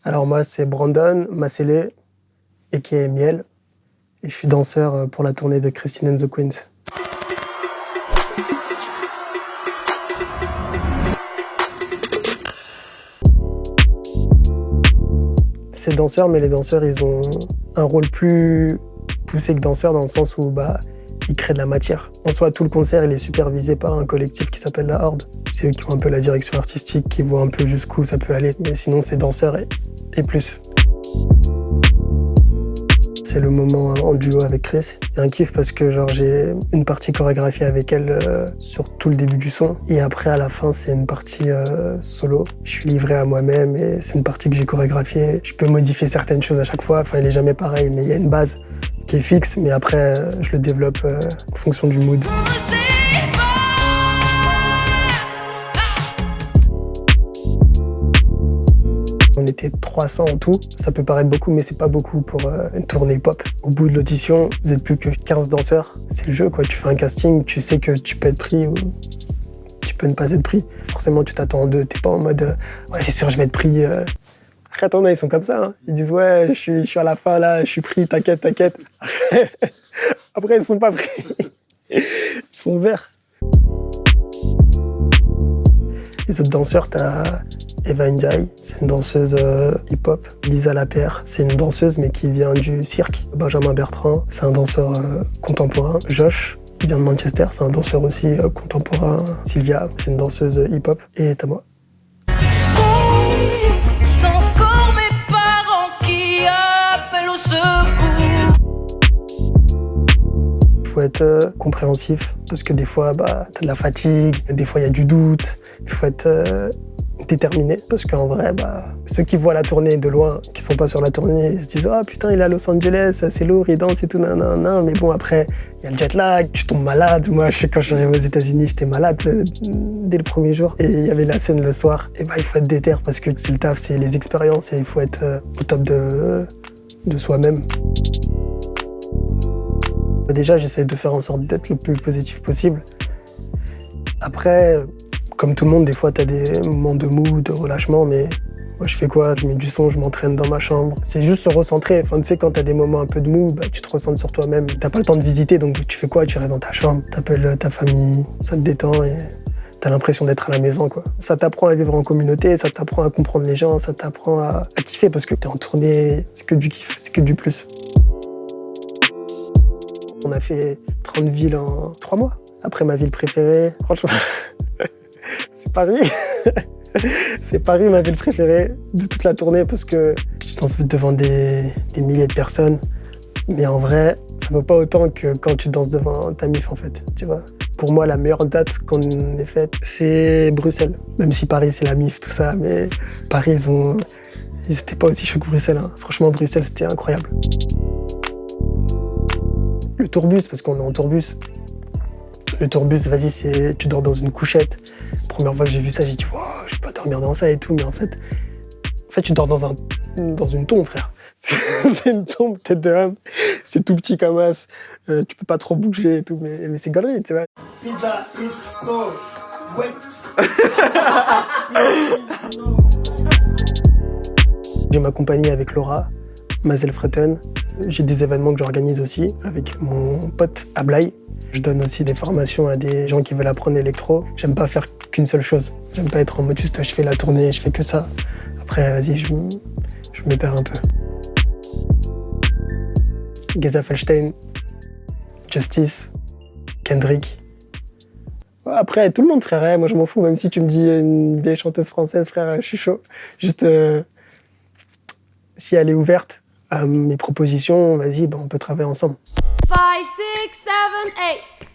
Alors moi, c'est Brandon Masselé, a.k.a. Miel, et je suis danseur pour la tournée de Christine and the Queens. C'est danseur, mais les danseurs, ils ont un rôle plus poussé que danseur dans le sens où ils créent de la matière. En soi, tout le concert, il est supervisé par un collectif qui s'appelle La Horde. C'est eux qui ont un peu la direction artistique, qui voient un peu jusqu'où ça peut aller. Mais sinon, c'est danseur et plus. C'est le moment en duo avec Chris. Il y a un kiff parce que j'ai une partie chorégraphiée avec elle sur tout le début du son. Et après, à la fin, c'est une partie solo. Je suis livré à moi-même et c'est une partie que j'ai chorégraphiée. Je peux modifier certaines choses à chaque fois. Enfin, il n'est jamais pareil, mais il y a une base qui est fixe. Mais après, je le développe en fonction du mood. On était 300 en tout. Ça peut paraître beaucoup, mais c'est pas beaucoup pour une tournée pop. Au bout de l'audition, vous êtes plus que 15 danseurs. C'est le jeu, quoi. Tu fais un casting, tu sais que tu peux être pris ou tu peux ne pas être pris. Forcément, tu t'attends en deux. T'es pas en mode ouais, c'est sûr, je vais être pris. Après, t'en as, ils sont comme ça. Hein. Ils disent ouais, je suis à la fin là, je suis pris, t'inquiète. Après, ils sont pas pris. Ils sont verts. Les autres danseurs, t'as Eva Ndiaye, c'est une danseuse hip-hop. Lisa Lapierre, c'est une danseuse mais qui vient du cirque. Benjamin Bertrand, c'est un danseur contemporain. Josh, il vient de Manchester, c'est un danseur aussi contemporain. Sylvia, c'est une danseuse hip-hop. Et t'as moi. C'est encore mes parents qui appellent au secours. Il faut être compréhensif parce que des fois, t'as de la fatigue, des fois il y a du doute. Il faut être déterminé parce qu'en vrai, ceux qui voient la tournée de loin, qui sont pas sur la tournée, ils se disent « Ah putain, il est à Los Angeles, c'est lourd, il danse et tout, nan. » Mais bon, après, il y a le jet lag, tu tombes malade. Moi, je sais, quand je suis arrivé aux États-Unis, j'étais malade dès le premier jour. Et il y avait la scène le soir. Et il faut être déter parce que c'est le taf, c'est les expériences et il faut être au top de soi-même. Déjà, j'essaie de faire en sorte d'être le plus positif possible. Après, comme tout le monde, des fois, t'as des moments de mou, de relâchement, mais moi, je fais quoi? Je mets du son, je m'entraîne dans ma chambre. C'est juste se recentrer. Enfin, tu sais, quand t'as des moments un peu de mou, tu te recentres sur toi-même. T'as pas le temps de visiter, donc tu fais quoi? Tu restes dans ta chambre, t'appelles ta famille, ça te détend et t'as l'impression d'être à la maison, quoi. Ça t'apprend à vivre en communauté, ça t'apprend à comprendre les gens, ça t'apprend à kiffer parce que t'es en tournée, c'est que du kiff, c'est que du plus. On a fait 30 villes en 3 mois. Après, ma ville préférée, franchement, c'est Paris. C'est Paris, ma ville préférée de toute la tournée parce que tu danses devant des milliers de personnes. Mais en vrai, ça vaut pas autant que quand tu danses devant ta mif, en fait, tu vois. Pour moi, la meilleure date qu'on ait faite, c'est Bruxelles. Même si Paris, c'est la mif, tout ça, mais Paris, c'était pas aussi chaud que Bruxelles. Hein. Franchement, Bruxelles, c'était incroyable. Le tourbus, parce qu'on est en tourbus. Le tourbus, vas-y, tu dors dans une couchette. Première fois que j'ai vu ça, j'ai dit, wow, je peux pas dormir dans ça et tout. Mais en fait, tu dors dans une tombe, frère. C'est une tombe, tête de homme. C'est tout petit comme as. Tu peux pas trop bouger et tout, mais c'est galerie, tu vois. Pizza is so wet. J'ai ma compagnie avec Laura, Mazel Fretten. J'ai des événements que j'organise aussi avec mon pote Ablai. Je donne aussi des formations à des gens qui veulent apprendre l'électro. J'aime pas faire qu'une seule chose. J'aime pas être en mode juste je fais la tournée, je fais que ça. Après, vas-y, je me perds un peu. Geza Felstein, Justice, Kendrick. Après, tout le monde, frère. Moi, je m'en fous. Même si tu me dis une vieille chanteuse française, frère, je suis chaud. Juste, si elle est ouverte à mes propositions, vas-y, on peut travailler ensemble. 5, 6, 7, 8